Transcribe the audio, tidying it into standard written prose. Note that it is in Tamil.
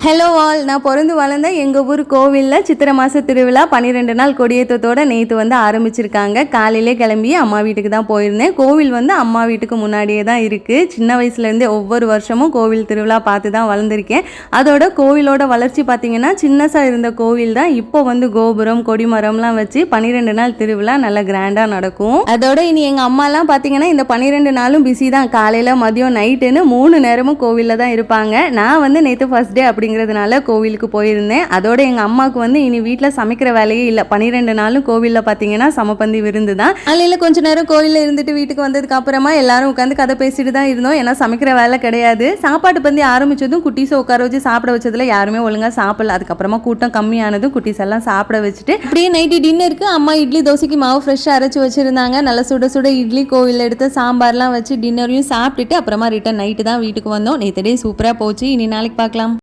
ஹலோ ஆல், நான் பிறந்து வளர்ந்த எங்கள் ஊர் கோவிலில் சித்திரை மாத திருவிழா 12 நாள் கொடியேற்றத்தோடு நேற்று வந்து ஆரம்பிச்சிருக்காங்க. காலையிலே கிளம்பி அம்மா வீட்டுக்கு தான் போயிருந்தேன். கோவில் வந்து அம்மா வீட்டுக்கு முன்னாடியே தான் இருக்குது. சின்ன வயசுலேருந்தே ஒவ்வொரு வருஷமும் கோவில் திருவிழா பார்த்து தான் வளர்ந்துருக்கேன். அதோட கோவிலோட வளர்ச்சி பார்த்திங்கன்னா சின்னசாக இருந்த கோவில் தான் இப்போ வந்து கோபுரம் கொடிமரம்லாம் வச்சு 12 நாள் திருவிழா நல்லா கிராண்டாக நடக்கும். அதோட இனி எங்கள் அம்மாலாம் பார்த்திங்கன்னா இந்த 12 நாளும் பிஸி தான். காலையில் மதியம் நைட்டுன்னு 3 நேரமும் கோவிலில் தான் இருப்பாங்க. நான் வந்து நேற்று ஃபர்ஸ்ட் டே அப்படிங்கிறதுனால கோவிலுக்கு போயிருந்தேன். அதோட எங்கள் அம்மாவுக்கு வந்து இனி வீட்டில் சமைக்கிற வேலையே இல்லை. 12 நாளும் கோவிலில் பார்த்தீங்கன்னா சமப்பந்தி விருந்து தான். காலையில் கொஞ்ச நேரம் கோவிலில் இருந்துட்டு வீட்டுக்கு வந்ததுக்கு அப்புறமா எல்லாரும் உட்காந்து கதை பேசிட்டு தான் இருந்தோம். ஏன்னா சமைக்கிற வேலை கிடையாது. சாப்பாட்டு பந்தி ஆரம்பிச்சதும் குட்டீஸை உட்கார வச்சு சாப்பிட வச்சதுல யாருமே ஒழுங்காக சாப்பிடல. அதுக்கப்புறமா கூட்டம் கம்மியானதும் குட்டீஸ் எல்லாம் சாப்பிட வச்சுட்டு அப்படியே நைட்டு டின்னருக்கு அம்மா இட்லி தோசைக்கு மாவு ஃப்ரெஷ்ஷாக அரைச்சி வச்சிருந்தாங்க. நல்லா சுட சுட இட்லி கோவிலில் எடுத்து சாம்பார்லாம் வச்சு டின்னரையும் சாப்பிட்டுட்டு அப்புறமா ரிட்டன் நைட்டு தான் வீட்டுக்கு வந்தோம். நேற்று டே சூப்பராக போச்சு. இனி நாளைக்கு பார்க்கலாம்.